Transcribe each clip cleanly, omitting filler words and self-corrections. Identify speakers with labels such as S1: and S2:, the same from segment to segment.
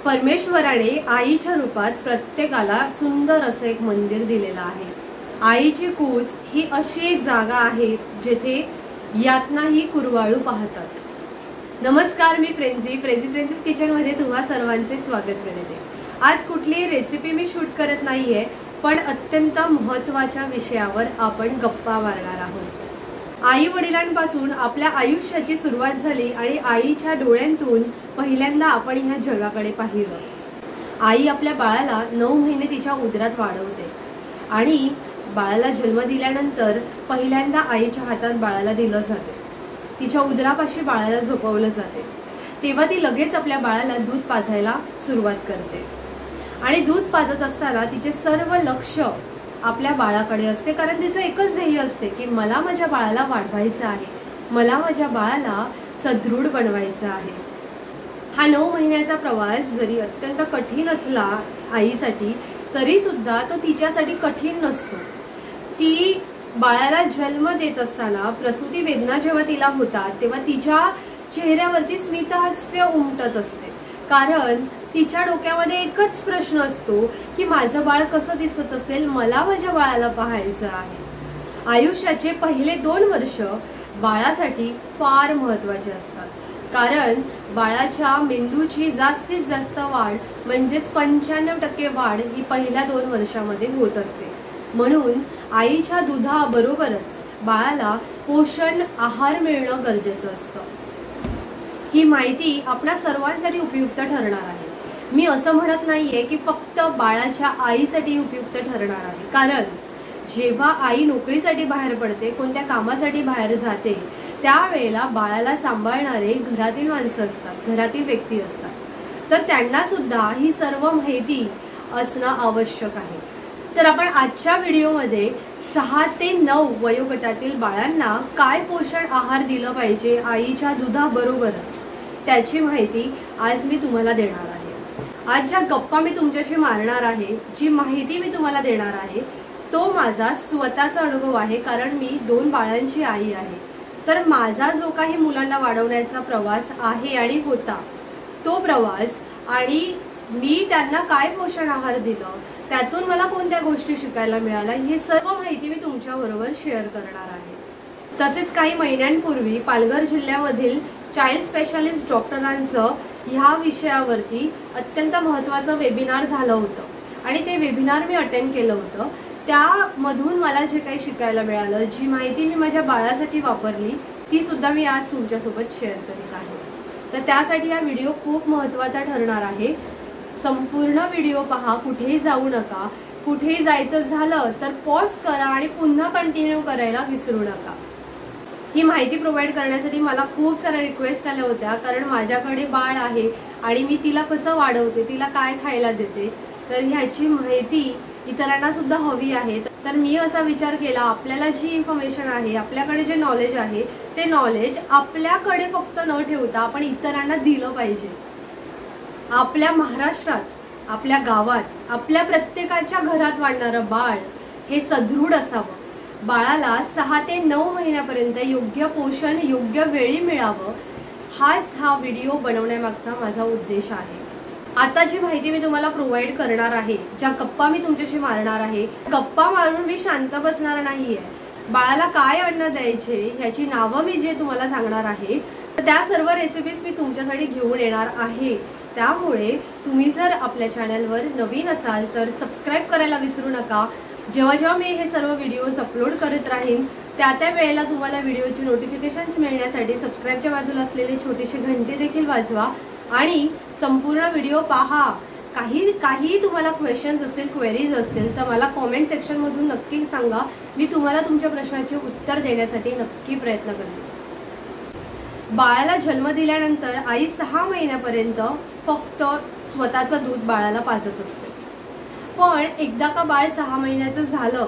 S1: परमेश्वराने आईच्या रूपात प्रत्येकाला सुंदर असं एक मंदिर दिलेलं आहे। आईची कूस ही अशी एक जागा आहे जिथे यातनाही कुरवाळू पाहतात। नमस्कार, मी फ्रेंझीज किचन मध्ये तुम्हा सर्वांचे स्वागत करते। आज कुठलीही रेसिपी मी शूट करत नाहीये, पण अत्यंत महत्त्वाच्या विषयावर आपण गप्पा मारणार आहोत। आई वडिलांपासून आपल्या आयुष्याची सुरुवात झाली आणि आईच्या डोळ्यांतून पहिल्यांदा आपण ह्या जगाकडे पाहिलं। आई आपल्या बाळाला 9 महिने तिच्या उदरात वाढवते आणि बाळाला जन्म दिल्यानंतर पहिल्यांदा आईच्या हातात बाळाला दिलं जाते। तिच्या उदरापाशी बाळाला झोपवलं जाते, तेव्हा ती लगेच आपल्या बाळाला दूध पाजायला सुरुवात करते आणि दूध पाजत असताना तिचे सर्व लक्ष आपल्या बाळाकडे असते, कारण तिचं एकच ध्येय असते की मला माझ्या बाळाला वाढवायचं आहे, मला माझ्या बाळाला सदृढ बनवायचं आहे। हा 9 महिन्याचा प्रवास जरी अत्यंत कठीण असला आईसाठी, तरी सुद्धा तो तिच्यासाठी कठीण नसतो। ती बाळाला जन्म देत असताना प्रसूती वेदना जेव्हा तिला होतात तेव्हा तिच्या चेहऱ्यावरती स्मितहास्य उमटत असते, कारण तिच्या डोक्यामध्ये एकच प्रश्न असतो की माझं बाळ कसं दिसत असेल, मला माझ्या बाळाला पाहायचं आहे। आयुष्याचे पहिले 2 वर्ष बाळासाठी फार महत्त्वाचे असतात, कारण बाळाच्या मेंदूची जास्तीत जास्त वाढ म्हणजेच 95% वाढ ही पहिल्या 2 वर्षामध्ये होत असते। म्हणून आईच्या दुधाबरोबरच बाळाला पोषण आहार मिळणं गरजेचं असतं। ही माहिती आपल्या सर्वांसाठी उपयुक्त ठरणार आहे। मी असं म्हणत नाहीये की फक्त बाळाच्या आईसाठी उपयुक्त ठरणार आहे, कारण जेव्हा आई नोकरीसाठी बाहेर पडते, कोणत्या कामासाठी बाहेर जाते, त्यावेळेला बाळाला सांभाळणारे घरातील माणसं असतात, घरातील व्यक्ती असतात, तर त्यांना सुद्धा ही सर्व माहिती असणं आवश्यक आहे। तर आपण आजच्या व्हिडिओमध्ये 6 ते 9 वयोगटातील बाळांना काय पोषण आहार दिलं पाहिजे आईच्या दुधाबरोबरच, त्याची माहिती आज मी तुम्हाला देणार आहे। आज ज्या गप्पा मी तुमच्याशी मारणार आहे, जी माहिती मी तुम्हाला देणार आहे, तो माझा स्वतःचा अनुभव आहे, कारण मी 2 बाळांची आई आहे। तर माझा जो काही मुलांना वाढवण्याचा प्रवास आहे आणि होता, तो प्रवास आणि मी त्यांना काय पोषण आहार दिलं, त्यातून मला कोणत्या गोष्टी शिकायला मिळाल्या, ही सर्व माहिती मी तुमच्याबरोबर शेअर करणार आहे। तसेच काही महिन्यांपूर्वी पालघर जिल्ह्यामधील चाइल्ड स्पेशालिस्ट डॉक्टरांचं ह्या विषयावरती अत्यंत महत्त्वाचं वेबिनार झालं होतं आणि ते वेबिनार मी अटेंड केलं होतं। त्यामधून मला जे काही शिकायला मिळालं, जी माहिती मी माझ्या बाळासाठी वापरली, ती सुद्धा मी आज तुमच्यासोबत शेअर करीत आहे। तर त्यासाठी हा व्हिडिओ खूप महत्त्वाचा ठरणार आहे। संपूर्ण व्हिडिओ पहा, कुठेही जाऊ नका। कुठेही जायचं झालं तर पॉज करा आणि पुन्हा कंटिन्यू करायला विसरू नका। ही माहिती प्रोव्हाइड करण्यासाठी मला खूप साऱ्या रिक्वेस्ट आल्या होत्या, कारण माझ्याकडे बाळ आहे आणि मी तिला कसं वाढवते, तिला काय खायला देते, तर ह्याची माहिती इतरांना सुद्धा हवी आहे। तर मी असा विचार केला, आपल्याला जी इन्फॉर्मेशन आहे, आपल्याकडे जे नॉलेज आहे, ते नॉलेज आपल्याकडे फक्त न ठेवता आपण इतरांना दिलं पाहिजे। आपल्या महाराष्ट्रात, आपल्या गावात, आपल्या प्रत्येकाच्या घरात वाढणारं बाळ हे सदृढ असावं, बाळाला 6 ते 9 महिन्यापर्यंत योग्य पोषण योग्य वेळी मिळावं, हाच हा व्हिडिओ बनवण्यामागचा माझा उद्देश आहे। आता जी माहिती मी तुम्हाला प्रोव्हाइड करणार आहे, ज्या गप्पा मी तुमच्याशी मारणार आहे, गप्पा मारून मी शांत बसणार नाहीये। बाळाला काय अन्न द्यायचे ह्याची नावं मी जे तुम्हाला सांगणार आहे, त्या सर्व रेसिपीज मी तुमच्यासाठी घेऊन येणार आहे। त्यामुळे तुम्ही जर आपल्या चॅनलवर नवीन असाल तर सबस्क्राईब करायला विसरू नका। जेव्हा जेव्हा मी हे सर्व व्हिडिओज अपलोड करत राहीन, त्या वेळेला तुम्हाला व्हिडिओची नोटिफिकेशन्स मिळण्यासाठी सबस्क्राईबच्या बाजूला असलेली छोटीशी घंटी देखील वाजवा आणि संपूर्ण व्हिडिओ पहा। काही तुम्हाला क्वेश्चन्स असतील, क्वेरीज असतील, तर मला कॉमेंट सेक्शनमधून नक्की सांगा। मी तुम्हाला तुमच्या प्रश्नाचे उत्तर देण्यासाठी नक्की प्रयत्न करेन। बाळाला जन्म दिल्यानंतर आई 6 महिन्यापर्यंत फक्त स्वतःचं दूध बाळाला पाजत असते, पण एकदा का बाळ 6 महिन्याचं झालं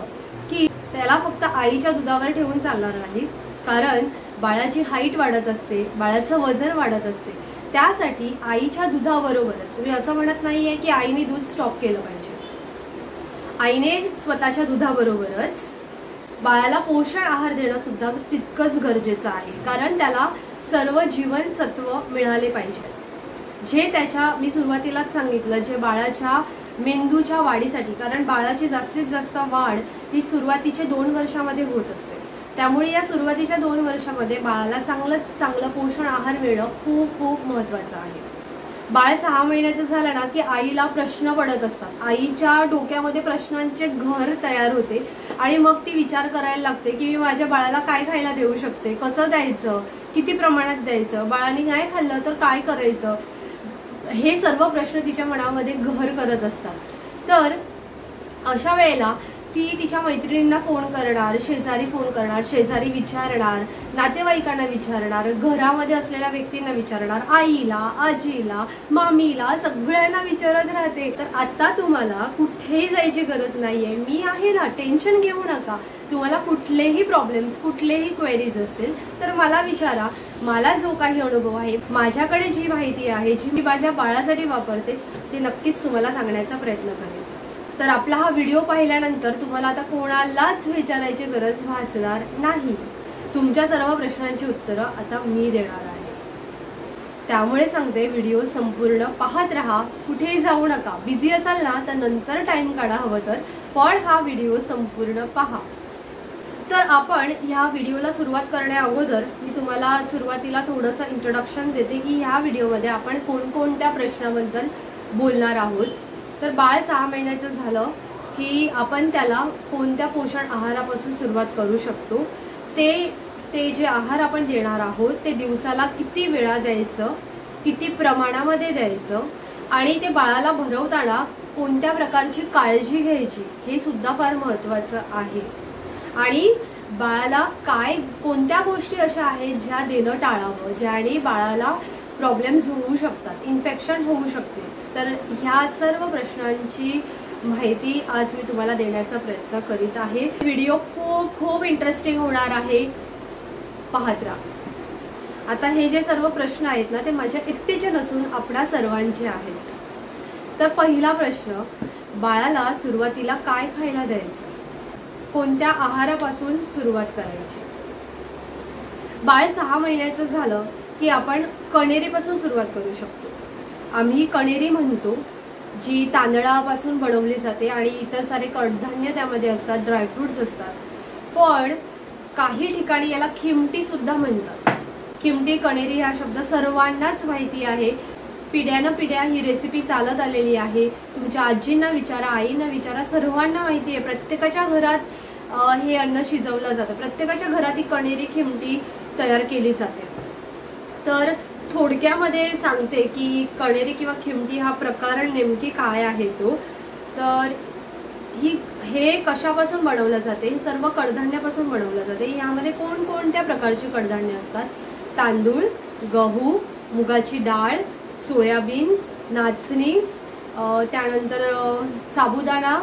S1: की त्याला फक्त आईच्या दुधावर ठेवून चालणार नाही, कारण बाळाची हाईट वाढत असते, बाळाचं वजन वाढत असते। त्यासाठी आईच्या दुधाबरोबरच, मी असं म्हणत नाहीये की आईने दूध स्टॉप केलं पाहिजे, आईने स्वतःच्या दुधाबरोबरच बाळाला पोषण आहार देणं सुद्धा तितकंच गरजेचं आहे, कारण त्याला सर्व जीवनसत्व मिळाले पाहिजे। जे त्याच्या, मी सुरुवातीलाच सांगितलं, जे बाळाच्या मेंदूच्या वाढीसाठी, कारण बाळाची जास्तीत जास्त वाढ ही सुरुवातीच्या 2 वर्षामध्ये होत असते, त्यामुळे या सुरुवातीच्या 2 वर्षामध्ये बाळाला चांगलं पोषण आहार मिळणं खूप खूप महत्त्वाचं आहे. बाळ 6 महिन्याचं झालं ना की आईला प्रश्न पडत असतात, आईच्या डोक्यामध्ये प्रश्नांचे घर तयार होते आणि मग ती विचार करायला लागते की मी माझ्या बाळाला काय खायला देऊ शकते, कसं द्यायचं, किती प्रमाणात द्यायचं, बाळाने काय खाल्लं तर काय करायचं, हे सर्व प्रश्न तिच्या मनामध्ये घर करत असतात. तर अशा वेळेला ती तिच्या मैत्रिणींना फोन करणार, शेजारी फोन करणार, शेजारी विचारणार, नातेवाईकांना विचारणार, घरामध्ये असलेल्या व्यक्तींना विचारणार, आईला, आजीला, मामीला, सगळ्यांना विचारत राहते. तर आता तुम्हाला कुठेही जायची गरज नाहीये, मी आहे ना, टेन्शन घेऊ नका. तुम्हाला कुठलेही प्रॉब्लेम्स, कुठलेही क्वेरीज असतील तर मला विचारा. मला जो काही अनुभव आहे, माझ्याकडे जी माहिती आहे, जी मी माझ्या बाळासाठी वापरते, ती नक्कीच तुम्हाला सांगण्याचा प्रयत्न करेन. तर आपला हा व्हिडिओ पाहिल्यानंतर तुम्हाला आता कोणालाच विचारायची गरज भासणार नाही. तुमच्या सर्व प्रश्नांची उत्तरं आता मी देणार आहे. त्यामुळे सांगते, व्हिडिओ संपूर्ण पाहत राहा, कुठेही जाऊ नका. बिझी असाल ना तर नंतर टाइम काढा हवं तर, पण हा व्हिडिओ संपूर्ण पहा. तर आपण ह्या व्हिडिओला सुरुवात करण्या अगोदर मी तुम्हाला सुरुवातीला थोडंसं इंट्रोडक्शन देते की ह्या व्हिडिओमध्ये आपण कोणकोणत्या प्रश्नाबद्दल बोलणार आहोत. तर बाळ 6 महिन्याचं झालं की आपण त्याला कोणत्या पोषण आहारापासून सुरुवात करू शकतो, ते जे आहार आपण देणार आहोत ते दिवसाला किती वेळा द्यायचं, किती प्रमाणामध्ये द्यायचं, आणि ते बाळाला भरवताना कोणत्या प्रकारची काळजी घ्यायची, हे सुद्धा फार महत्त्वाचं आहे. आणि बाळाला कोणत्या गोष्टी अशा आहेत ज्या देणं टाळावं, ज्याने बाळाला प्रॉब्लेम्स होऊ शकतात, इन्फेक्शन होऊ शकते. तर ह्या सर्व प्रश्नांची माहिती आज मी तुम्हाला देण्याचा प्रयत्न करीत आहे. व्हिडिओ खूप खूप इंटरेस्टिंग होणार आहे, पाहत राहा. आता हे जे सर्व प्रश्न आहेत ना ते माझ्या एकटीचे नसून आपल्या सर्वांचे आहेत. तर पहिला प्रश्न, बाळाला सुरुवातीला काय खायला द्यायचं, कोणत्या आहारापासून सुरुवात करायची. बाळ 6 महिन्याचं झालं की आपण कणेरीपासून सुरुवात करू शकतो. आम्ही कणेरी म्हणतो, जी तांदळापासून बनवली जाते आणि इतर सारे कडधान्य त्यामध्ये असतात, ड्रायफ्रुट्स असतात. पण काही ठिकाणी याला खिमटी सुद्धा म्हणतात. खिमटी, कणेरी हा शब्द सर्वांनाच माहिती आहे. पिढ्यानं पिढ्या ही रेसिपी चालत आलेली आहे. तुमच्या आजींना विचारा, आईंना विचारा, सर्वांना माहिती आहे. प्रत्येकाच्या घरात हे अन्न शिजवलं जातं, प्रत्येकाच्या घरात ही कणेरी, खिमटी तयार केली जाते. तर थोडक्यामध्ये सांगते की कणेरी किंवा खिमटी हा प्रकार नेमकी काय आहे तो. तर हे कशापासून बनवलं जाते, हे सर्व कडधान्यापासून बनवलं जाते. यामध्ये कोणकोणत्या प्रकारची कडधान्य असतात, तांदूळ, गहू, मुगाची डाळ, सोयाबीन, नाचणी, त्यानंतर साबुदाणा,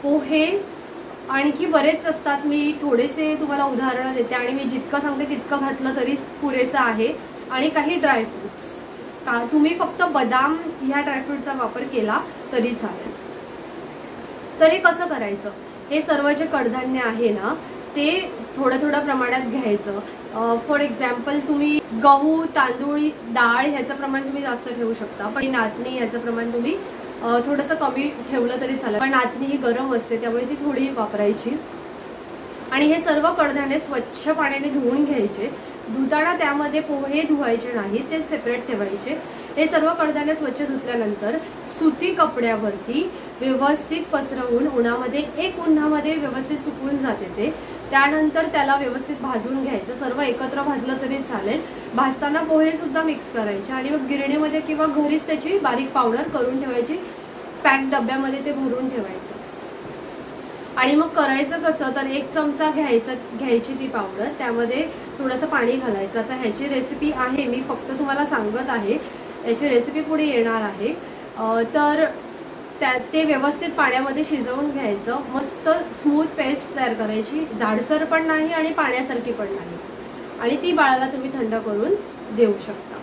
S1: पोहे, आणखी बरेच असतात. मी थोडेसे तुम्हाला उदाहरणं देते आणि मी जितकं सांगते तितकं घातलं तरी पुरेसं आहे. आणि काही ड्रायफ्रुट्स, तुम्ही फक्त बदाम ह्या ड्रायफ्रूटचा वापर केला तरी चालेल. तर हे कसं करायचं, हे सर्व जे कडधान्य आहे ना ते थोडं थोडं प्रमाणात घ्यायचं. फॉर एक्झाम्पल, तुम्ही गहू, तांदूळ, डाळ ह्याचं प्रमाण तुम्ही जास्त ठेवू शकता, पण नाचणी ह्याचं प्रमाण तुम्ही थोडंसं कमी ठेवलं तरी चालेल. पण नाचणी ही गरम असते त्यामुळे ती थोडी वापरायची. आणि हे सर्व कडधान्य स्वच्छ पाण्याने धुवून घ्यायचे. धुताना त्यामध्ये पोहे धुवायचे नाही, ते सेपरेट ठेवायचे. हे सर्व कडधान्य स्वच्छ धुतल्यानंतर सुती कपड्यावरती व्यवस्थित पसरवून उन्हामध्ये व्यवस्थित सुकून जाते ते. त्यानंतर त्याला व्यवस्थित भाजून घ्यायचं. सर्व एकत्र भाजलं तरी चालेल. भाजताना पोहे सुद्धा मिक्स करायचे आणि मग गिरणीमध्ये किंवा घरीच त्याची बारीक पावडर करून ठेवायची. पॅक डब्यामध्ये ते भरून ठेवायचं. आणि मग करायचं कसं, तर 1 चमचा घ्यायची ती पावडर, त्यामध्ये थोडंसं पाणी घालायचं. आता ह्याची रेसिपी आहे, मी फक्त तुम्हाला सांगत आहे, याची रेसिपी पुढे येणार आहे. तर ते व्यवस्थित पाण्यामध्ये शिजवून घ्यायचं. मस्त स्मूथ पेस्ट तयार करायची, जाडसर पण नाही आणि पाण्यासारखी पण नाही. आणि ती बाळाला तुम्ही थंड करून देऊ शकता.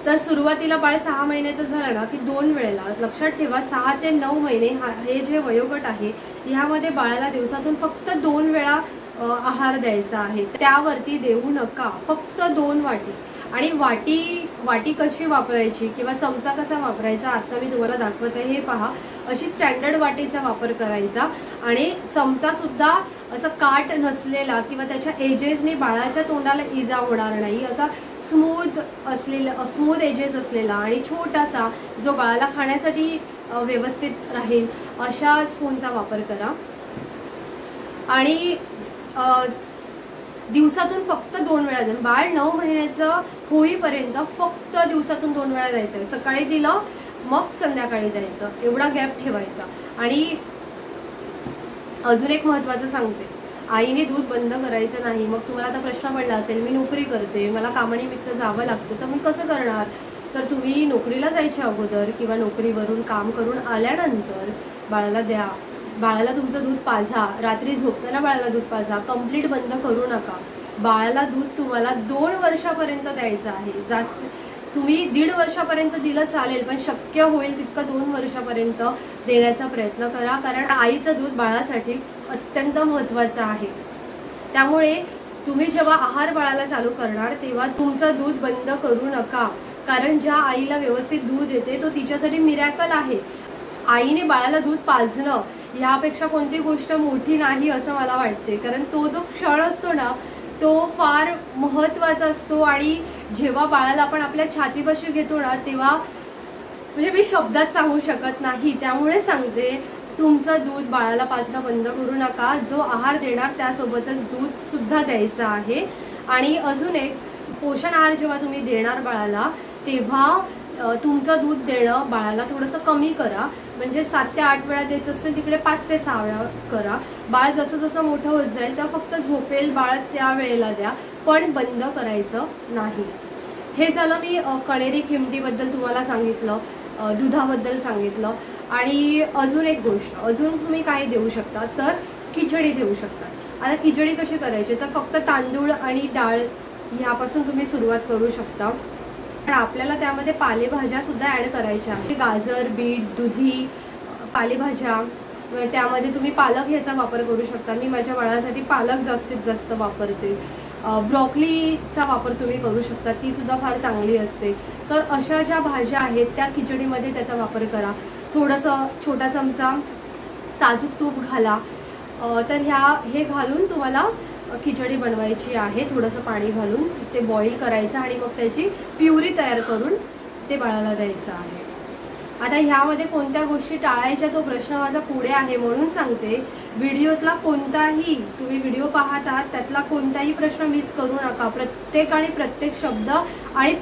S1: तर सुरुवातीला बाळ 6 महिन्याचं झालं ना की 2 वेळेला, लक्षात ठेवा 6 ते 9 महिने हे जे वयोगट आहे ह्यामध्ये बाळाला दिवसातून फक्त 2 वेळा आहार द्यायचा आहे. त्यावरती देऊ नका, फक्त 2 वाटी. आणि वाटी कशी वापरायची किंवा चमचा कसा वापरायचा आता मी तुम्हाला दाखवत आहे, हे पहा. अशी स्टँडर्ड वाटीचा वापर करायचा आणि चमचा सुद्धा असं काट नसलेला किंवा त्याच्या एजेसने बाळाच्या तोंडाला इजा होणार नाही असा स्मूथ एजेस असलेला आणि छोटासा जो बाळाला खाण्यासाठी व्यवस्थित राहील अशा स्पूनचा वापर करा. आणि दिवसातून फक्त 2 वेळा द्या. बाळ 9 महिन्याचं होईपर्यंत फक्त दिवसातून 2 वेळा द्यायचं आहे. सकाळी दिलं मग संध्याकाळी द्यायचं, एवढा गॅप ठेवायचा. आणि अजून एक महत्त्वाचं सांगते, आईने दूध बंद करायचं नाही. मग तुम्हाला आता प्रश्न पडला असेल, मी नोकरी करते, मला कामानिमित्त जावं लागतं, तर मी कसं करणार? तर तुम्ही नोकरीला जायच्या अगोदर किंवा नोकरीवरून काम करून आल्यानंतर बाळाला द्या. बाळाला तुमचं दूध पाजा, रात्री झोपताना बाळाला दूध पाजा, कंप्लीट बंद करू नका. बाळाला दूध तुम्हाला 2 वर्षापर्यंत द्यायचं आहे. जास्त तुम्ही 1.5 वर्षापर्यंत दिलं चालेल, पण शक्य होईल तितकं 2 वर्षापर्यंत देण्याचा प्रयत्न करा. कारण आईचं दूध बाळासाठी अत्यंत महत्त्वाचं आहे. त्यामुळे तुम्ही जेव्हा आहार बाळाला चालू करणार तेव्हा तुमचं दूध बंद करू नका. कारण ज्या आईला व्यवस्थित दूध येते तो तिच्यासाठी मिरॅकल आहे. आईने बाळाला दूध पाजणं ह्यापेक्षा कोणती गोष्ट मोठी नाही असं मला वाटते. कारण तो जो क्षण असतो ना तो फार महत्त्वाचा असतो. आणि जेव्हा बाळाला आपण आपल्या छातीपाशी घेतो ना तेव्हा म्हणजे मी शब्दात सांगू शकत नाही. त्यामुळे सांगते, तुमचं दूध बाळाला पाजणं बंद करू नका. जो आहार देणार त्यासोबतच दूध सुद्धा द्यायचं आहे. आणि अजून एक, पोषण आहार जेव्हा तुम्ही देणार बाळाला तेव्हा तुमचं दूध देणं बाळाला थोडंसं कमी करा. म्हणजे 7 ते 8 वेळा देत असतील तिकडे 5 ते 6 वेळा करा. बाळ जसं जसं मोठं होत जाईल तेव्हा फक्त झोपेल बाळ त्या वेळेला द्या, पण बंद करायचं नाही. हे झालं मी कणेरी खिमटीबद्दल तुम्हाला सांगितलं, दुधाबद्दल सांगितलं. आणि अजून एक गोष्ट, अजून तुम्ही काय देऊ शकता तर खिचडी देऊ शकता. आता खिचडी कशी करायची तर फक्त तांदूळ आणि डाळ ह्यापासून तुम्ही सुरुवात करू शकता. पण आपल्याला त्यामध्ये पालेभाज्या सुद्धा ॲड करायच्या आहेत. गाजर, बीट, दुधी, पालेभाज्या, त्यामध्ये तुम्ही पालक ह्याचा वापर करू शकता. मी माझ्या बाळासाठी पालक जास्तीत जास्त वापरते. ब्रॉकलीचा वापर तुम्ही करू शकता, ती सुद्धा फार चांगली असते. तर अशा ज्या भाज्या आहेत त्या खिचडीमध्ये त्याचा वापर करा. थोडंसं छोटा चमचा साजूक तूप घाला. तर हे घालून तुम्हाला खिचडी बनवायची आहे. थोडंसं पाणी घालून ते बॉईल करायचं आणि मग त्याची प्युरी तयार करून ते बाळाला द्यायचं आहे. आता ह्यामध्ये कोणत्या गोष्टी टाळायच्या तो प्रश्न माझा पुढे आहे, म्हणून सांगते, व्हिडिओतला कोणताही तुम्ही व्हिडिओ पाहत आहात त्यातला कोणताही प्रश्न मिस करू नका. प्रत्येक शब्द आणि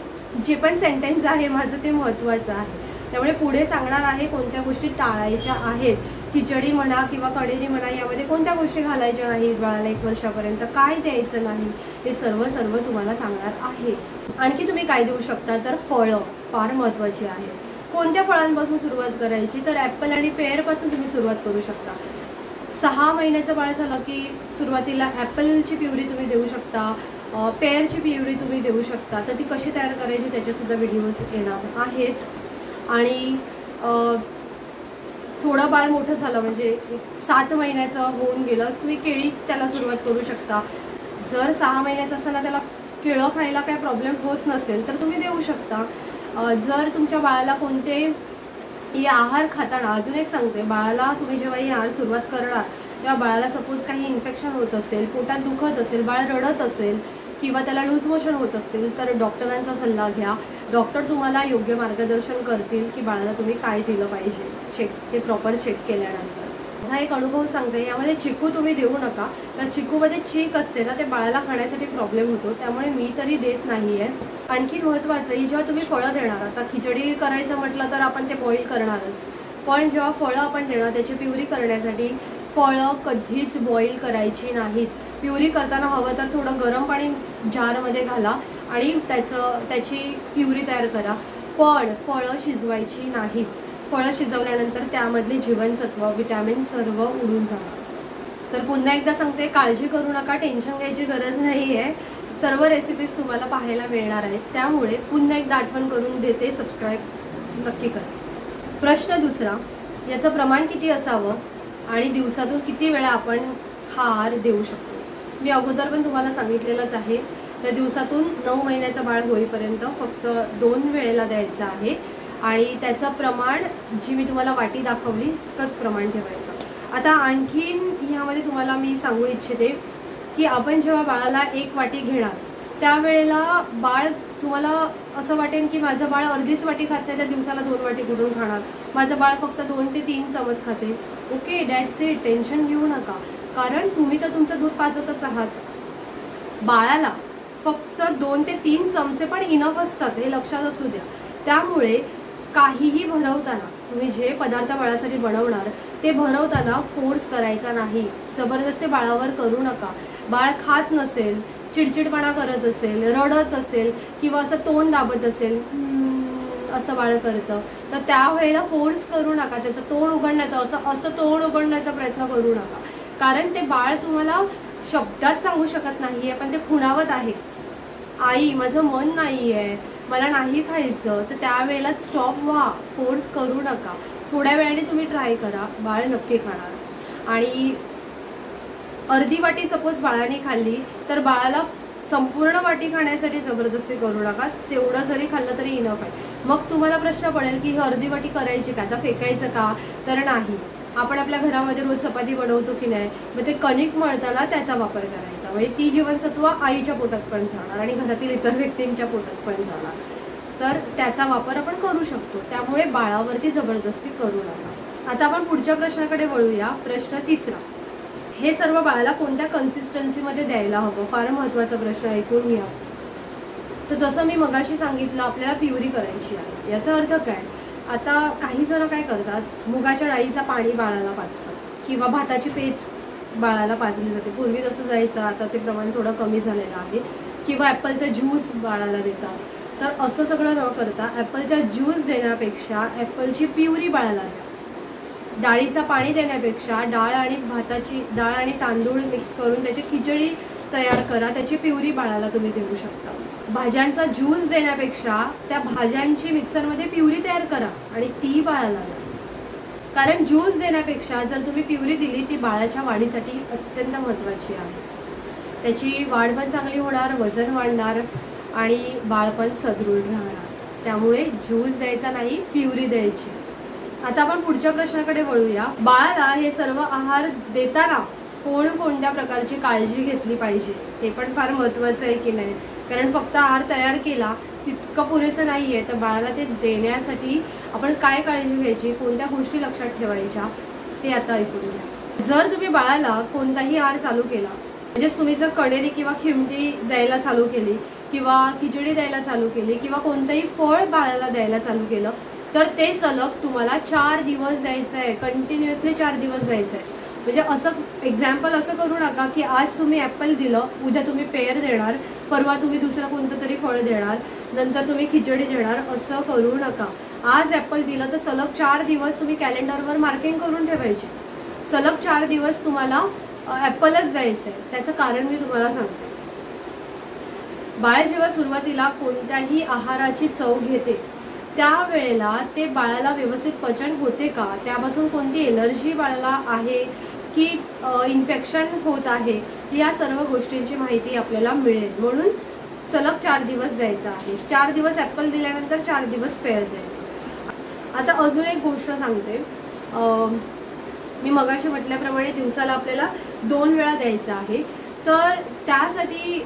S1: जे पण सेंटेन्स आहे माझं ते महत्त्वाचं आहे. त्यामुळे पुढे सांगणार आहे कोणत्या गोष्टी टाळायच्या आहेत. खिचडी म्हणा किंवा कणेरी म्हणा, यामध्ये कोणत्या गोष्टी घालायच्या नाहीत बाळाला 1 वर्षापर्यंत, काय द्यायचं नाही, हे सर्व तुम्हाला सांगणार आहे. आणखी तुम्ही काय देऊ शकता तर फळं फार महत्त्वाची आहे. कोणत्या फळांपासून सुरुवात करायची तर ॲपल आणि पेअरपासून तुम्ही सुरुवात करू शकता. 6 महिन्याचं बाळ झालं की सुरुवातीला ॲपलची प्युरी तुम्ही देऊ शकता, पेअरची प्युरी तुम्ही देऊ शकता. तर ती कशी तयार करायची त्याचेसुद्धा व्हिडिओज येणार आहेत. आणि थोडं बाळ मोठं झालं म्हणजे 7 महिन्याचं होऊन गेलं, तुम्ही केळी त्याला सुरुवात करू शकता. जर 6 महिन्याचं असताना त्याला केळं खायला काय प्रॉब्लेम होत नसेल तर तुम्ही देऊ शकता. जर तुमच्या बाळाला कोणते आहार खाताना, अजून एक सांगते, बाळाला तुम्ही जेव्हा ही आहार सुरुवात करणार तेव्हा बाळाला सपोज काही इन्फेक्शन होत असेल, पोटात दुखत असेल, बाळ रडत असेल किंवा त्याला लूज मोशन होत असतील तर डॉक्टरांचा सल्ला घ्या. डॉक्टर तुम्हाला योग्य मार्गदर्शन करतील की बाळाला तुम्ही काय दिलं पाहिजे, ते प्रॉपर चेक केल्यानंतर. माझा एक अनुभव सांगते, यामध्ये चिकू तुम्ही देऊ नका. तर चिकूमध्ये चीक असते ना, ते बाळाला खाण्यासाठी प्रॉब्लेम होतो, त्यामुळे मी तरी देत नाही आहे. आणखी महत्त्वाचं आहे, जेव्हा तुम्ही फळं देणार, आता खिचडी करायचं म्हटलं तर आपण ते बॉईल करणारच, पण जेव्हा फळं आपण देणार त्याची प्युरी करण्यासाठी फळं कधीच बॉईल करायची नाहीत. प्युरी करताना हवं तर थोडं गरम पाणी जारमध्ये घाला आणि त्याची प्युरी तयार करा, पण फळं शिजवायची नाहीत. फळं शिजवल्यानंतर त्यामधले जीवनसत्व, विटॅमिन सर्व उडून जाणार. तर पुन्हा एकदा सांगते, काळजी करू नका, टेन्शन घ्यायची गरज नाही आहे. सर्व रेसिपीज तुम्हाला पाहायला मिळणार आहेत. त्यामुळे पुन्हा एकदा आठवण करून देते, सबस्क्राईब नक्की करा. प्रश्न दुसरा, याचं प्रमाण किती असावं आणि दिवसातून किती वेळा आपण हा आहार देऊ शकतो. मी अगोदर पण तुम्हाला सांगितलेलंच आहे. तर दिवसातून 9 महिन्याचं बाळ होईपर्यंत फक्त 2 वेळेला द्यायचं आहे आणि त्याचं प्रमाण जी मी तुम्हाला वाटी दाखवली तितकंच प्रमाण ठेवायचं। आता आणखीन ह्यामध्ये तुम्हाला मी सांगू इच्छिते की आपण जेव्हा बाळाला 1 वाटी घेणार त्यावेळेला बाळ तुम्हाला असं वाटेल की माझं बाळ अर्धीच वाटी खात नाही तर दिवसाला 2 वाटी कुठून खाणार, माझं बाळ फक्त 2 ते 3 चमच खाते। ओके, दॅट्स इट, टेन्शन घेऊ नका, कारण तुम्ही तर तुमचं दूध पाजतच आहात। बाळाला फक्त 2 ते 3 चमचे पण इनफ असतात, हे लक्षात असू द्या। त्यामुळे काहीही भरवताना तुम्ही जे पदार्थ बाळासाठी बनवणार ते भरवताना फोर्स करायचा नाही, जबरदस्ती बाळावर करू नका। बाळ खात नसेल, चिडचिडपणा करत असेल, रडत असेल किंवा असं तोंड दाबत असेल, असं बाळ करतं, तर त्यावेळेला फोर्स करू नका, त्याचं तोंड उघडण्याचा असं तोंड उघडण्याचा प्रयत्न करू नका, कारण ते बाळ तुम्हाला शब्दात सांगू शकत नाहीये पण ते खुणावत आहे, आई माझं मन नाही आहे, मला नाही खायचं। तर त्यावेळेला स्टॉप व्हा, फोर्स करू नका, थोड्या वेळाने तुम्ही ट्राय करा, बाळ नक्की खाणार। आणि अर्धी वाटी सपोज बाळाने खाल्ली तर बाळाला संपूर्ण वाटी खाण्यासाठी जबरदस्ती करू नका, तेवढं जरी खाल्लं तरी इनफ आहे। मग तुम्हाला प्रश्न पडेल की ही अर्धी वाटी करायची का, आता फेकायचं का? तर नाही, आपण आपल्या घरामध्ये रोज चपाती बनवतो की नाही, मग ते कणिक मळताना त्याचा वापर करायचा, म्हणजे ती जीवनसत्व आईच्या पोटात पण जाणार आणि घरातील इतर व्यक्तींच्या पोटात पण जाणार, तर त्याचा वापर आपण करू शकतो। त्यामुळे बाळावरती जबरदस्ती करू नका। आता आपण पुढच्या प्रश्नाकडे वळूया। प्रश्न 3, हे सर्व बाळाला कोणत्या कन्सिस्टन्सीमध्ये द्यायला हवं? फार महत्त्वाचा प्रश्न, ऐकून घ्या। तर जसं मी मगाशी सांगितलं, आपल्याला प्युरी करायची आहे। याचा अर्थ काय, आता काही जण काय करतात, मुगाच्या डाळीचं पाणी बाळाला पाजतात किंवा भाताची पेज बाळाला पाजली जाते, पूर्वी तसं जायचं, आता ते प्रमाण थोडं कमी झालेलं आहे, किंवा ॲपलचा ज्यूस बाळाला देतात। तर असं सगळं न करता ॲपलचा ज्यूस देण्यापेक्षा ॲपलची प्युरी बाळाला द्या। डाळीचं पाणी देण्यापेक्षा डाळ आणि तांदूळ मिक्स करून त्याची खिचडी तयार करा, त्याची प्युरी बाळाला तुम्ही देऊ शकता। भाज्यांचा ज्यूस देण्यापेक्षा त्या भाज्यांची मिक्सरमध्ये प्युरी तयार करा आणि ती बाळाला द्या, कारण ज्यूस देण्यापेक्षा जर तुम्ही प्युरी दिली ती बाळाच्या वाढीसाठी अत्यंत महत्त्वाची आहे, त्याची वाढ पण चांगली होणार, वजन वाढणार आणि बाळ पण सदृढ राहणार। त्यामुळे ज्यूस द्यायचा नाही, प्युरी द्यायची। आता आपण पुढच्या प्रश्नाकडे वळूया। बाळाला हे सर्व आहार देताना कोणत्या प्रकारची काळजी घेतली पाहिजे, हे पण फार महत्त्वाचं आहे की नाही, कारण फक्त आहार तयार केला तितकं पुरेसं नाहीये, तर बाळाला ते देण्यासाठी आपण काय काळजी घ्यायची, कोणत्या गोष्टी लक्षात ठेवायच्या, ते आता ऐकून घ्या। जर तुम्ही बाळाला कोणताही आहार चालू केला, म्हणजेच तुम्ही जर कणेरी किंवा खिमटी द्यायला चालू केली किंवा खिचडी द्यायला चालू केली किंवा कोणतंही फळ बाळाला द्यायला चालू केलं, तर ते सलग तुम्हाला 4 दिवस द्यायचं आहे, कंटिन्युअसली 4 दिवस द्यायचं आहे। म्हणजे असं एक्झाम्पल असं करू नका की आज तुम्ही ॲपल दिलं, उद्या तुम्ही पेर देणार, परवा तुम्ही दुसरं कोणतं तरी फळ देणार, नंतर तुम्ही खिचडी देणार, असं करू नका। आज ॲपल दिलं तर सलग 4 दिवस तुम्ही कॅलेंडरवर मार्किंग करून ठेवायची, सलग 4 दिवस तुम्हाला ॲपलच द्यायचं आहे। त्याचं कारण मी तुम्हाला सांगते। बाळ जेव्हा सुरुवातीला कोणत्याही आहाराची चव घेते त्यावेळेला ते बाळाला व्यवस्थित पचन होते का, त्यापासून कोणती एलर्जी बाळाला आहे की इन्फेक्शन होत आहे, या सर्व गोष्टींची माहिती आपल्याला मिळेल, म्हणून सलग 4 दिवस द्यायचा आहे। 4 दिवस ॲपल दिल्यानंतर 4 दिवस पेर द्यायचं। आता अजून एक गोष्ट सांगते, मी मगाशी म्हटल्याप्रमाणे दिवसाला आपल्याला 2 वेळा द्यायचं आहे, तर त्यासाठी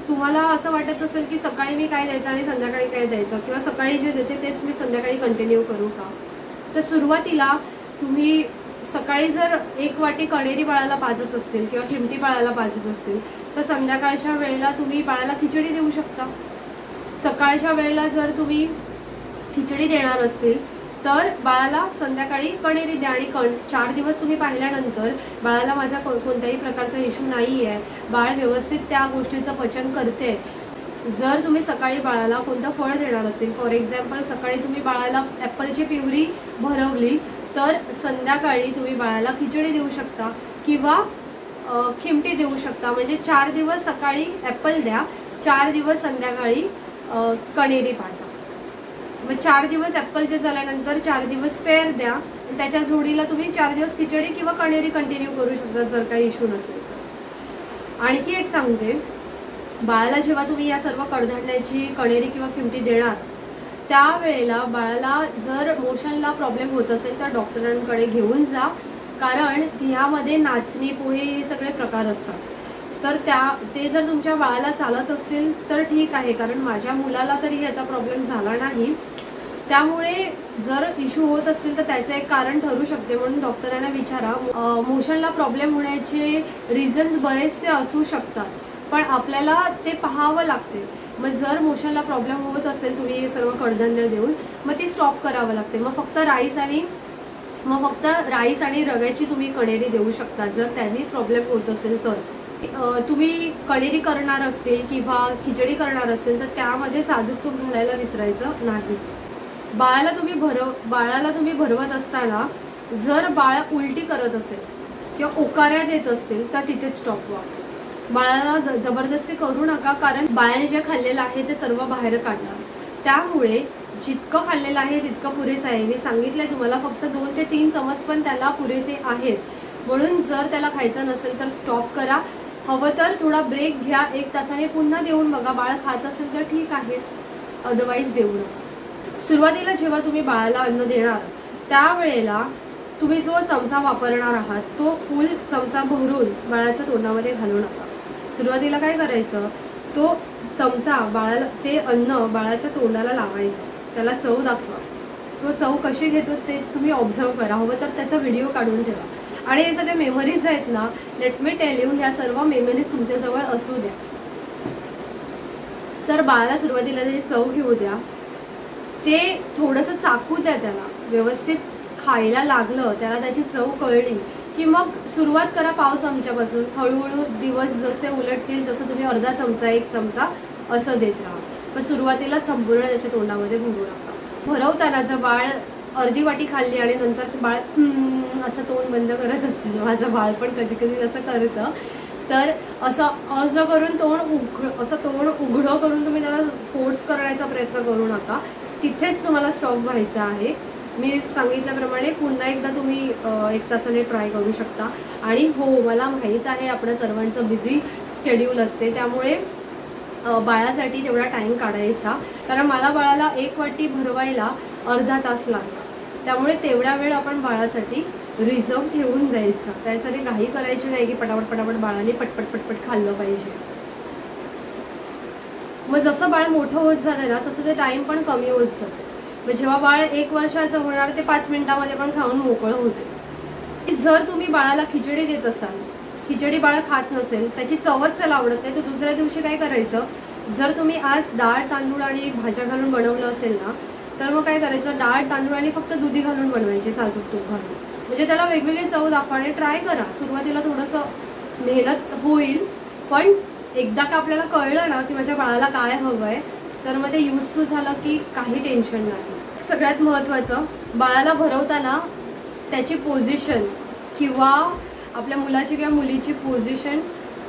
S1: तुम्हाला असं वाटत असेल की सकाळी मी काय द्यायचं आणि संध्याकाळी काय द्यायचं, किंवा सकाळी जे देते तेच मी संध्याकाळी कंटिन्यू करू का, तर सुरुवातीला तुम्ही सकाळी जर 1 वाटी कणेरी बाळाला पाजत असतील किंवा खिमटी बाळाला पाजत असतील, तर संध्याकाळच्या वेळेला तुम्ही बाळाला खिचडी देऊ शकता। सकाळच्या वेळेला जर तुम्ही खिचडी देणार असतील तर बाळाला संध्याकाळी कणेरी द्या आणि 4 दिवस तुम्ही पाहिल्यानंतर बाळाला माझा कोणत्याही प्रकारचा इश्यू नाही आहे, बाळ व्यवस्थित त्या गोष्टीचं पचन करते। जर तुम्ही सकाळी बाळाला कोणतं फळ देणार असेल, फॉर एक्झाम्पल सकाळी तुम्ही बाळाला ॲपलची प्युरी भरवली, तर संध्याकाळी तुम्ही बाळाला खिचडी देऊ शकता किंवा खिमटी देऊ शकता। म्हणजे 4 दिवस सकाळी ॲपल द्या, 4 दिवस संध्याकाळी कणेरी पाजा। मग 4 दिवस ॲपलचे झाल्यानंतर 4 दिवस पेर द्या, त्याच्या जोडीला तुम्ही 4 दिवस खिचडी किंवा कणेरी कंटिन्यू करू शकता जर काही इश्यू नसेल तर। आणखी एक सांगते, बाळाला जेव्हा तुम्ही या सर्व कडधान्याची कणेरी किंवा किमटी देणार त्यावेळेला बाळाला जर मोशनला प्रॉब्लेम होत असेल तर डॉक्टरांकडे घेऊन जा, कारण ह्यामध्ये नाचणी पोहे हे सगळे प्रकार असतात। तर ते जर तुमच्या बाळाला चालत असतील तर ठीक आहे, कारण माझ्या मुलाला तरी ह्याचा प्रॉब्लेम झाला नाही। त्यामुळे जर इश्यू होत असतील तर त्याचं एक कारण ठरू शकते, म्हणून डॉक्टरांना विचारा। मोशनला प्रॉब्लेम होण्याचे रिझन्स बरेचसे असू शकतात, पण आपल्याला ते पाहावं लागते। मग जर मोशनला प्रॉब्लेम होत असेल तुम्ही हे सर्व कडधान्य देऊन, मग ती स्टॉप करावं लागते। मग फक्त राईस आणि रव्याची तुम्ही कणेरी देऊ शकता जर त्यांनी प्रॉब्लेम होत असेल तर। तुम्ही कणेरी करणार असतील किंवा खिचडी करणार असेल तर त्यामध्ये साजूक तूप घालायला विसरायचं नाही। बाळाला तुम्ही भरवत असताना जर बाळ उलटी करत असेल किंवा ओकाऱ्या देत असतील तर तिथेच स्टॉप व्हा। बाळाला जबरदस्ती करू नका, कारण बाळाने जे खाल्लेलं आहे ते सर्व बाहेर काढणार। त्यामुळे जितकं खाल्लेलं आहे तितकं पुरेसं आहे। मी सांगितलंय तुम्हाला फक्त 2 ते 3 चमच पण त्याला पुरेसे आहेत, म्हणून जर त्याला खायचं नसेल तर स्टॉप करा। हवं तर थोडा ब्रेक घ्या, 1 तासाने पुन्हा देऊन बघा। बाळ खात असेल तर ठीक आहे, अदरवाईज देऊ नका। सुरुवातीला जेव्हा तुम्ही बाळाला अन्न देणार त्यावेळेला तुम्ही जो चमचा वापरणार आहात तो फुल चमचा भरून बाळाच्या तोंडामध्ये घालू नका। सुरुवातीला काय करायचं, तो चमचा ते अन्न बाळाच्या तोंडाला लावायचं, त्याला चव दाखवा। तो चव कशी घेतो ते तुम्ही ऑब्झर्व करा, हवं तर त्याचा व्हिडिओ काढून ठेवा। आणि हे सगळे मेमरीज आहेत ना, लेट मी टेल यू, ह्या सर्व मेमरीज तुमच्याजवळ असू द्या। तर बाळाला सुरुवातीला जे चव घेऊ द्या, ते थोडंसं चाकू द्या, त्याला व्यवस्थित खायला लागलं, त्याला त्याची चव कळली की मग सुरुवात करा पाव चमच्यापासून। हळूहळू दिवस जसे उलटतील तसं तुम्ही अर्धा चमचा 1 चमचा असं देत राहा, पण सुरुवातीला संपूर्ण त्याच्या तोंडामध्ये भरू नका। भरवताना जर बाळ अर्धी वाटी खाल्ली आणि नंतर बाळ असं तोंड बंद करत असेल, माझं बाळ पण कधी कधी असं करतं, तर असं करून तोंड उघडं करून तुम्ही त्याला फोर्स करण्याचा प्रयत्न करू नका। तिथेच तुम्हाला स्टॉप व्हायचा आहे। मी सांगितल्याप्रमाणे पुन्हा एकदा तुम्ही 1 तासाने ट्राय करू शकता। आणि हो, मला माहीत आहे आपल्या सर्वांचं बिझी शेड्यूल असते, त्यामुळे बाळासाठी तेवढा टाईम काढायचा, कारण मला बाळाला 1 वाटी भरवायला अर्धा तास लागला। त्यामुळे तेवढा वेळ आपण बाळासाठी रिझर्व ठेवून द्यायचा। त्यासाठी घाई करायची नाही की पटापट बाळाने पटपट खाल्लं पाहिजे। मग जसं बाळ मोठं होत जातं ना तसं ते टाईम पण कमी होत जातं। मग जेव्हा बाळ 1 वर्षाचं होणार ते 5 मिनिटामध्ये पण खाऊन मोकळं होते। जर तुम्ही बाळाला खिचडी देत असाल, खिचडी बाळ खात नसेल, त्याची चवच त्याला आवडत नाही, तर दुसऱ्या दिवशी काय करायचं, जर तुम्ही आज डाळ तांदूळ आणि भाज्या घालून बनवलं असेल ना, तर मग काय करायचं, डाळ तांदूळ आणि फक्त दुधी घालून बनवायची, साजूक तूप घालून। म्हणजे त्याला वेगवेगळी चव दाखवा आणि ट्राय करा। सुरुवातीला थोडंसं मेहनत होईल, पण एकदा का आपल्याला कळलं ना की माझ्या बाळाला काय हवंय, तर मग ते यूज टू झालं की काही टेन्शन नाही। सगळ्यात महत्त्वाचं, बाळाला भरवताना त्याची पोझिशन किंवा आपल्या मुलाची किंवा मुलीची पोझिशन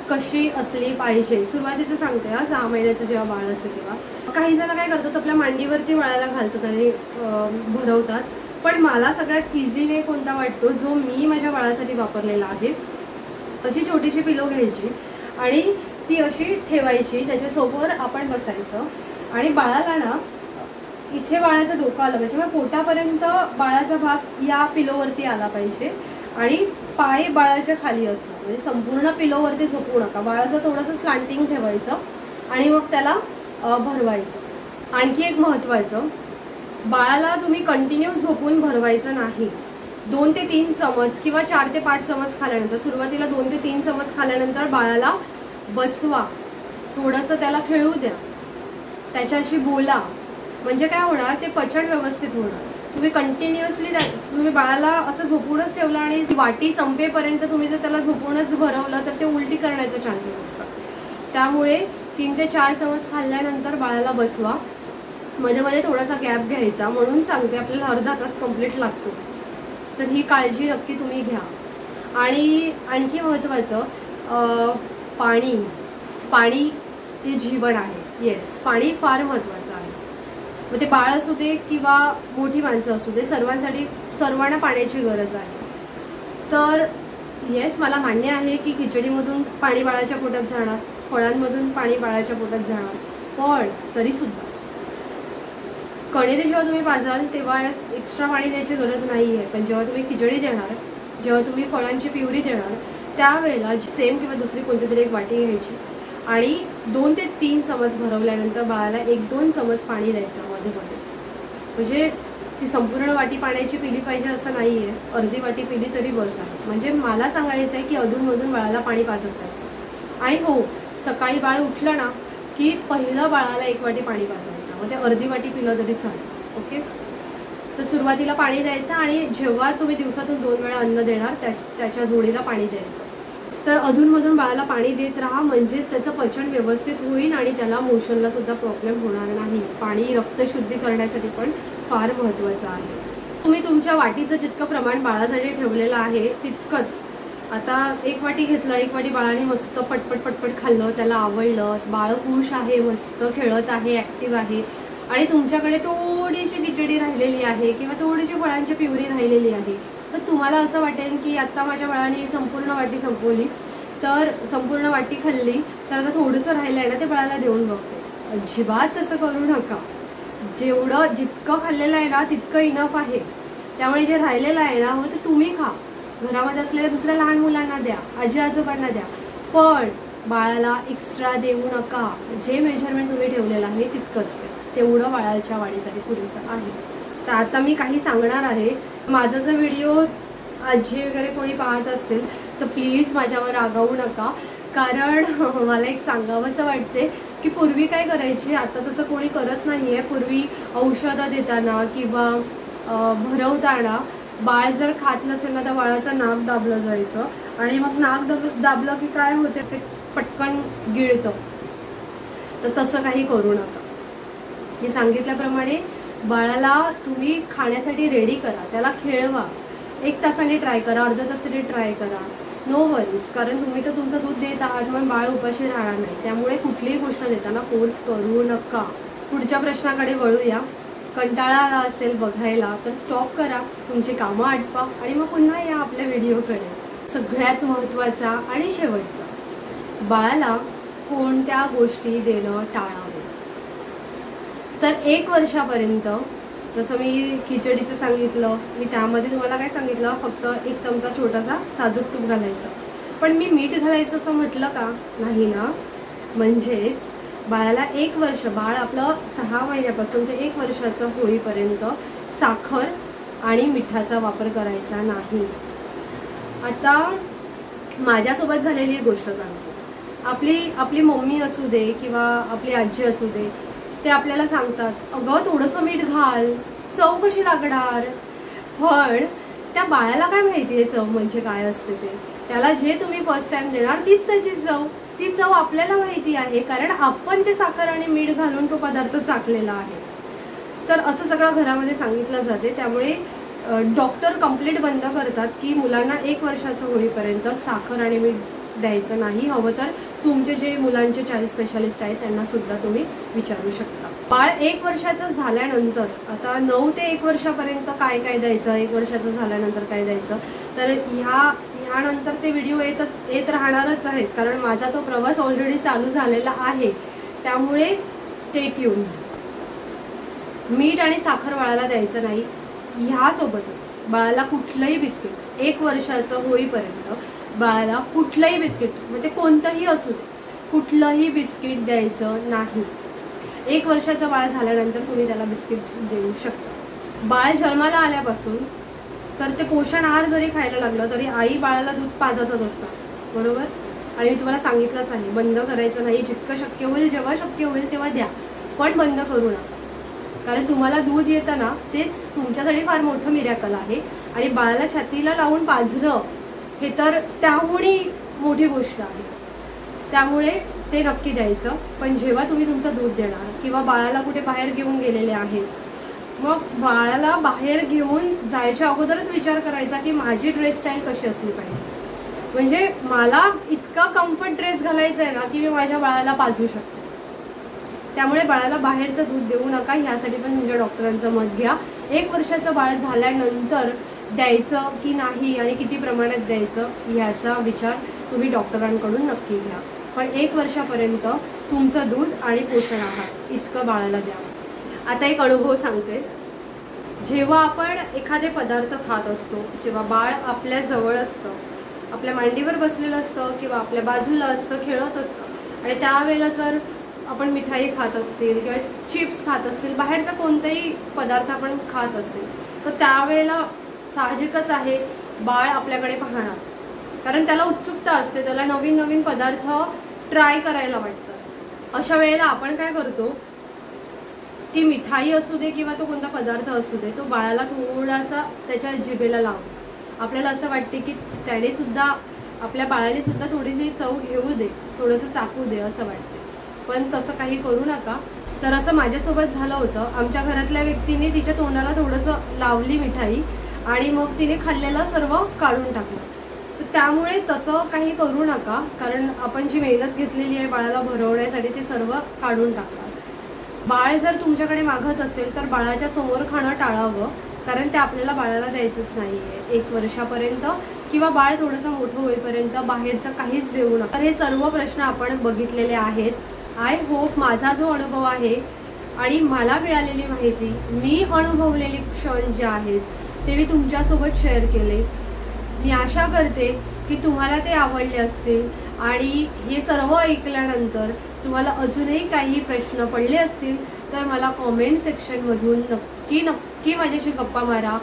S1: कशी असली पाहिजे। सुरुवातीचं सांगते हा, 6 महिन्याचं जेव्हा बाळ असतं तेव्हा काही जण काय करतात, आपल्या मांडीवरती बाळाला घालतात आणि भरवतात, पण मला सगळ्यात इझी वे कोणता वाटतो, जो मी माझ्या बाळासाठी वापरलेला आहे। अशी छोटीशी पिलो घ्यायची आणि ती अशी ठेवायची, त्याच्यासोबत आपण बसायचं आणि बाळाला ना इथे बाळाचं डोकं आलं पाहिजे, मग पोटापर्यंत बाळाचा भाग या पिलोवरती आला पाहिजे आणि पाय बाळाच्या खाली असं, म्हणजे संपूर्ण पिलोवरती झोपू नका। बाळाचं थोडंसं स्लांटिंग ठेवायचं आणि मग त्याला भरवायचं। आणखी एक महत्त्वाचं, बाळाला तुम्ही कंटिन्यू झोपून भरवायचं नाही। 2 ते 3 चमच किंवा 4 ते 5 चमच खाल्यानंतर, सुरुवातीला 2 ते 3 चमच खाल्यानंतर बाळाला बसवा, थोडंसं त्याला खेळू द्या, त्याच्याशी बोला, म्हणजे काय होणार, ते पचन व्यवस्थित होणार। तुम्ही कंटिन्युअसली तुम्ही बाळाला असं झोपूनच ठेवलं आणि वाटी संपेपर्यंत तुम्ही जर त्याला झोपूनच भरवलं तर ते उलटी करण्याचे चान्सेस असतात। त्यामुळे 3 ते 4 चमच खाल्ल्यानंतर बाळाला बसवा, मध्ये मध्ये थोडासा गॅप घ्यायचा, म्हणून सांगते आपल्याला अर्धा तास कंप्लीट लागतो। तर ही काळजी नक्की तुम्ही घ्या। आणि आणखी महत्त्वाचं, पाणी हे जीवन आहे। येस, पाणी फार महत्त्वाचं आहे। मग ते बाळ असू दे किंवा मोठी माणसं असू दे, सर्वांना पाण्याची गरज आहे। तर येस, मला मान्य आहे की खिचडीमधून पाणी बाळाच्या पोटात जाणार, फळांमधून पाणी बाळाच्या पोटात जाणार, पण तरीसुद्धा कणेरी जेव्हा तुम्ही पाजाल तेव्हा एक्स्ट्रा पाणी द्यायची गरज नाही आहे. पण जेव्हा तुम्ही खिचडी देणार, जेव्हा तुम्ही फळांची प्युरी देणार, त्यावेळेला सेम किंवा दुसरी कोणती तरी एक वाटी घ्यायची आणि 2 ते 3 चमच भरवल्यानंतर बाळाला 1-2 चमच पाणी द्यायचं मध्ये मध्ये. म्हणजे ती संपूर्ण वाटी पाण्याची पिली पाहिजे असं नाही आहे, अर्धी वाटी पिली तरी बस आहे. म्हणजे मला सांगायचं आहे की अधूनमधून बाळाला पाणी पाजत राहायचं. आणि हो, सकाळी बाळ उठलं ना की पहिलं बाळाला 1 वाटी पाणी पाजायचं, मग ते अर्धी वाटी पिलं तरी चालेल. ओके, तर सुरुवातीला पाणी द्यायचं आणि जेव्हा तुम्ही दिवसातून 2 वेळा अन्न देणार त्याच्या जोडीला पाणी द्यायचं. तर अधूनमधून बाळाला पाणी देत राहा, म्हणजेच त्याचं पचन व्यवस्थित होईल आणि त्याला मोशनला सुद्धा प्रॉब्लेम होणार नाही. पाणी रक्तशुद्धी करण्यासाठी पण फार महत्त्वाचं आहे. तुम्ही तुमच्या वाटीचं जितकं प्रमाण बाळासाठी ठेवलेलं आहे तितकंच. आता 1 वाटी घेतलं, 1 वाटी बाळाने मस्त पटपट पटपट खाल्लं, त्याला आवडलं, बाळ खुश आहे, मस्त खेळत आहे, ॲक्टिव्ह आहे आणि तुमच्याकडे थोडीशी खिचडी राहिलेली आहे किंवा थोडीशी फळांची प्युरी राहिलेली आहे, तर तुम्हाला असं वाटेल की आत्ता माझ्या बाळाने संपूर्ण वाटी संपवली, तर संपूर्ण वाटी खाल्ली, तर आता थोडंसं राहिलं आहे ना ते बाळाला देऊन बघते. अजिबात तसं करू नका. जितकं खाल्लेलं आहे ना तितकं इनफ आहे. त्यामुळे जे राहिलेलं आहे ना हो ते तुम्ही खा, घरामध्ये असलेल्या दुसऱ्या लहान मुलांना द्या, आजी आजोबांना द्या, पण बाळाला एक्स्ट्रा देऊ नका. जे मेजरमेंट तुम्ही ठेवलेलं आहे तितकंच तेवढं बाळाच्या वाढीसाठी पुरेसं आहे. तर आता मी काही सांगणार आहे. माझा जर व्हिडिओ आजी वगैरे कोणी पाहत असतील तर प्लीज माझ्यावर रागावू नका, कारण मला एक सांगावंसं वाटते की पूर्वी काय करायची, आता तसं कोणी करत नाही आहे. पूर्वी औषधं देताना किंवा भरवताना बाळ जर खात नसेल ना तर बाळाचं नाक दाबलं जायचं आणि मग नाक दाबलं की काय होते ते पटकन गिळतं. तर तसं काही करू नका. मी सांगितल्याप्रमाणे बाळाला तुम्ही खाण्यासाठी रेडी करा, त्याला खेळवा, 1 तासाने ट्राय करा, अर्ध्या तासाने ट्राय करा, नो वरीज. कारण तुम्ही तर तुमचं दूध देत आहात म्हणून बाळ उपाशी राहणार नाही. त्यामुळे कुठलीही गोष्ट देताना फोर्स करू नका. पुढच्या प्रश्नाकडे वळूया. कंटाळा आला असेल बघायला तर स्टॉप करा, तुमची कामं आटपा आणि मग पुन्हा या आपल्या व्हिडिओकडे. सगळ्यात महत्त्वाचा आणि शेवटचा, बाळाला कोणत्या गोष्टी देणं टाळावे. तर 1 वर्षापर्यंत जसं मी खिचडीचं सांगितलं, मी त्यामध्ये तुम्हाला काय सांगितलं, फक्त 1 चमचा छोटासा साजूक तूप घालायचं. पण मी मीठ घालायचं असं म्हटलं का नाही ना. म्हणजेच बाळाला 1 वर्ष, बाळ आपलं 6 महिन्यापासून ते 1 वर्षाचं होईपर्यंत साखर आणि मिठाचा वापर करायचा नाही. आता माझ्यासोबत झालेली एक गोष्ट सांगते. आपली मम्मी असू दे किंवा आपली आजी असू दे, ते आपल्याला सांगतात, अगं थोडंसं मीठ घाल, चव कशी लागणार. पण त्या बाळाला काय माहिती आहे चव म्हणजे काय असते ते. त्याला जे तुम्ही फर्स्ट टाइम देणार तीच त्याची चव. ती चव आपल्याला माहिती आहे, कारण आपण ते साखर आणि मीठ घालून तो पदार्थ चाखलेला आहे. तर असं सगळं घरामध्ये सांगितलं जाते. त्यामुळे डॉक्टर कंप्लीट बंद करतात की मुलांना 1 वर्षाचं होईपर्यंत साखर आणि मीठ द्यायचं नाही. हवं तर तुमचे जे मुलांचे चाइल्ड स्पेशालिस्ट आहेत त्यांना सुद्धा तुम्ही विचारू शकता. बाळ 1 वर्षाचं झाल्यानंतर, आता 9 ते 1 वर्षापर्यंत काय काय द्यायचं, 1 वर्षाचं झाल्यानंतर काय द्यायचं, तर ह्यानंतर ते व्हिडिओ येत राहणारच आहेत, कारण माझा तो प्रवास ऑलरेडी चालू झालेला आहे. त्यामुळे स्टे ट्यून. मीठ आणि साखर बाळाला द्यायचं नाही. ह्यासोबतच बाळाला कुठलंही बिस्किट 1 वर्षाचं होईपर्यंत बाळाला कुठलंही बिस्किट, म्हणजे कोणतंही असू दे, कुठलंही बिस्किट द्यायचं नाही. 1 वर्षाचं बाळ झाल्यानंतर तुम्ही त्याला बिस्किट्स देऊ शकता. बाळ जन्माला आल्यापासून तर ते पोषण आहार जरी खायला लागलं तरी आई बाळाला दूध पाजतच असतं, बरोबर. आणि मी तुम्हाला सांगितलंच आहे, बंद करायचं नाही. जितकं शक्य होईल, जेव्हा शक्य होईल तेव्हा द्या, पण बंद करू नका. कारण तुम्हाला दूध येतं ना तेच तुमच्यासाठी फार मोठं मिरॅकल आहे. आणि बाळाला छातीला लावून पाजणं हे तर त्याहूनही मोठी गोष्ट आहे. त्यामुळे ते नक्की द्यायचं. पण जेव्हा तुम्ही तुमचं दूध देणार किंवा बाळाला कुठे बाहेर घेऊन गेलेले आहेत, मग बाळाला बाहेर घेऊन जायच्या अगोदरच विचार करायचा की माझी ड्रेस स्टाईल कशी असली पाहिजे. म्हणजे मला इतका कम्फर्ट ड्रेस घालायचा आहे ना की मी माझ्या बाळाला पाजू शकते. त्यामुळे बाळाला बाहेरचं दूध देऊ नका. ह्यासाठी पण तुमच्या डॉक्टरांचं मत घ्या. 1 वर्षाचं बाळ झाल्यानंतर द्यायचं की नाही आणि किती प्रमाणात द्यायचं ह्याचा विचार तुम्ही डॉक्टरांकडून नक्की घ्या. पण 1 वर्षापर्यंत तुमचं दूध आणि पोषण आहार इतकं बाळाला द्यावं. आता एक अनुभव सांगते. जेव्हा आपण एखादे पदार्थ खात असतो, जेव्हा बाळ आपल्या जवळ असतं, आपल्या मांडीवर बसलेलं असतं किंवा आपल्या बाजूला असतं, खेळत असतं, आणि त्यावेळेला जर आपण मिठाई खात असतील किंवा चिप्स खात असतील, बाहेरचा कोणताही पदार्थ आपण खात असतील, तर त्यावेळेला साहजिकच आहे बाळ आपल्याकडे पाहणार, कारण त्याला उत्सुकता असते, त्याला नवीन नवीन पदार्थ ट्राय करायला वाटतं. अशा वेळेला आपण काय करतो, ती मिठाई असू दे किंवा तो कोणता पदार्थ असू दे, तो बाळाला थोडासा त्याच्या जिभेला लावतो. आपल्याला असं वाटते की त्याने सुद्धा, आपल्या बाळाने सुद्धा थोडीशी चव घेऊ दे, थोडंसं चाकू दे असं वाटते. पण तसं काही करू नका. तर असं माझ्यासोबत झालं होतं. आमच्या घरातल्या व्यक्तीने तिच्या तोंडाला थोडंसं लावली मिठाई आणि मग तिने खाल्लेलं सर्व काढून टाकलं. तर त्यामुळे तसं काही करू नका, कारण आपण जी मेहनत घेतलेली आहे बाळाला भरवण्यासाठी ते सर्व काढून टाकतात. बाळ जर तुमच्याकडे मागत असेल तर बाळाच्या समोर खाणं टाळावं, कारण ते आपल्याला बाळाला द्यायचंच नाही आहे. 1 वर्षापर्यंत किंवा बाळ थोडंसं मोठं होईपर्यंत बाहेरचं काहीच देऊ नका. तर हे सर्व प्रश्न आपण बघितलेले आहेत. आय होप माझा जो अनुभव आहे आणि मला मिळालेली माहिती, मी अनुभवलेले क्षण जे आहेत ते मी तुमच्यासोबत शेअर केले. मी आशा करते की तुम्हाला ते आवडले असतील आणि हे सर्व ऐकल्यानंतर तुम्हाला अजूनही काही प्रश्न पडले असतील तर मला कॉमेंट सेक्शनमधून नक्की माझ्याशी गप्पा मारा.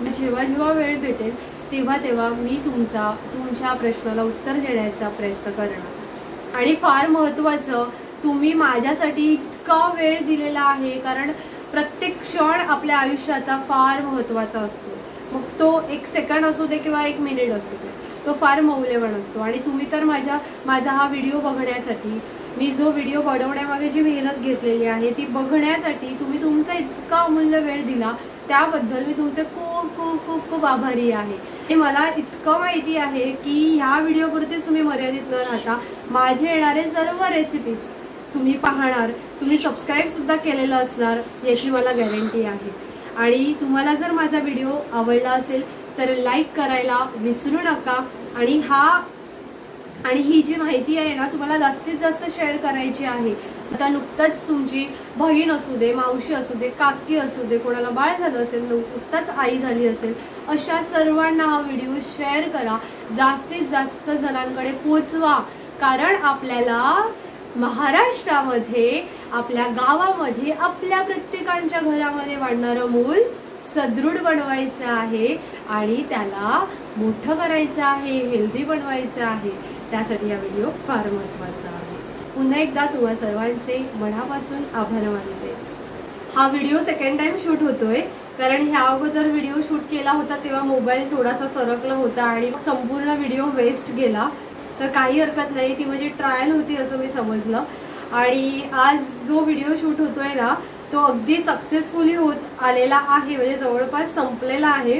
S1: जेव्हा जेव्हा वेळ भेटेल तेव्हा मी तुमच्या प्रश्नाला उत्तर देण्याचा प्रयत्न करणार. आणि फार महत्त्वाचं, तुम्ही माझ्यासाठी इतका वेळ दिलेला आहे, कारण प्रत्येक क्षण आपल्या आयुष्याचा फार महत्त्वाचा असतो. मग तो 1 सेकंड असू दे किंवा 1 मिनिट असू दे, तो फार मौल्यवान असतो. आणि तुम्ही तर माझा हा व्हिडिओ बघण्यासाठी, मी जो व्हिडिओ बनवण्यामागे जी मेहनत घेतलेली आहे ती बघण्यासाठी तुम्ही तुमचा इतका अमूल्य वेळ दिला, त्याबद्दल मी तुमचे खूप खूप खूप खूप आभारी आहे. आणि मला इतकं माहिती आहे की ह्या व्हिडिओपुरतेच तुम्ही मर्यादित न राहता माझे येणारे सर्व रेसिपीज तुम्ही पाहणार, तुम्ही सबस्क्राईबसुद्धा केलेलं असणार याची मला गॅरंटी आहे. आणि तुम्हाला जर माझा व्हिडिओ आवडला असेल तर लाईक करायला विसरू नका. आणि ही जी माहिती आहे ना, तुम्हाला जास्तीत जास्त शेअर करायची आहे. आता नुकताच तुमची बहीण असू दे, मावशी असू दे, काकी असू दे, कोणाला बाळ झालं असेल, नुकताच आई झाली असेल, अशा सर्वांना हा व्हिडिओ शेअर करा, जास्तीत जास्त जणांकडे पोचवा. कारण आपल्याला महाराष्ट्रामध्ये, आपल्या गावामध्ये, आपल्या प्रत्येकाच्या घरामध्ये वाढणारं मूल सदृढ बनवायचं आहे आणि त्याला मोठं करायचं आहे, हेल्दी बनवायचं आहे. त्यासाठी हा व्हिडिओ फार महत्त्वाचा आहे. पुन्हा एकदा तुम्हा सर्वांचे मनापासून आभार मानते. हा व्हिडिओ 2nd टाइम शूट होतोय, कारण ह्या अगोदर व्हिडिओ शूट केला होता तेव्हा मोबाईल थोडासा सरकला होता आणि संपूर्ण व्हिडिओ वेस्ट गेला. तर काही हरकत नाही, ती म्हणजे ट्रायल होती असं मी समजलं. आणि आज जो व्हिडिओ शूट होतोय ना, तो अगदी सक्सेसफुली होत आलेला आहे, म्हणजे जवळपास संपलेला आहे.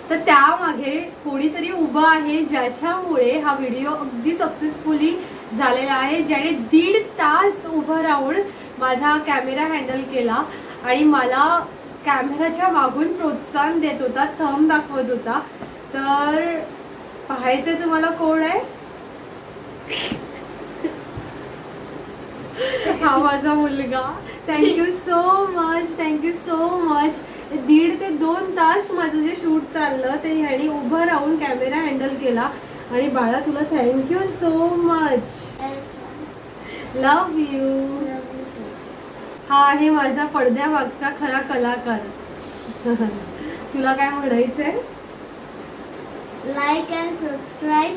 S1: तर त्यामागे कोणीतरी उभं आहे ज्याच्यामुळे हा व्हिडिओ अगदी सक्सेसफुली झालेला आहे, ज्याने 1.5 तास उभं राहून माझा कॅमेरा हँडल केला आणि मला कॅमेराच्या मागून प्रोत्साहन देत होता, थंब दाखवत होता. तर पाहायचंय तुम्हाला कोण आहे? हा माझा मुलगा. Thank you so much, thank you so much. 1.5 ते 2 तास माझं जे शूट चाललं ते ह्याने उभं राहून कॅमेरा हँडल केला. आणि बाळा, तुला thank you so much. Love you. हा आहे माझा पडद्यामागचा खरा कलाकार. तुला काय म्हणायचंय?
S2: Like and subscribe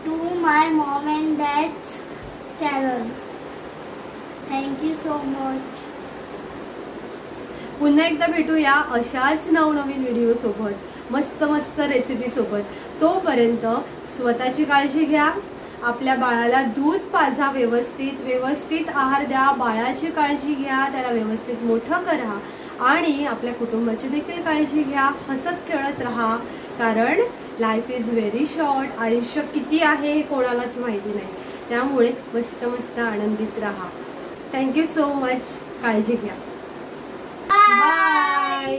S2: to my mom and dad's channel. Thank you so much.
S1: पुन्हा एकदा भेटूया अशाच नवनवीन व्हिडिओ सोबत, मस्त मस्त रेसिपी सोबत. तोपर्यंत स्वतःची काळजी घ्या, आपल्या बाळाला दूध पाजा, व्यवस्थित आहार द्या, बाळाची काळजी घ्या, त्याला व्यवस्थित मोठं करा आणि आपल्या कुटुंबाची देखील काळजी घ्या. हसत खेळत राहा, कारण लाईफ इज व्हेरी शॉर्ट. आयुष्य किती आहे हे कोणालाच माहिती नाही. त्यामुळे मस्त मस्त आनंदित राहा. Thank you so much. काळजी घ्या. बाय.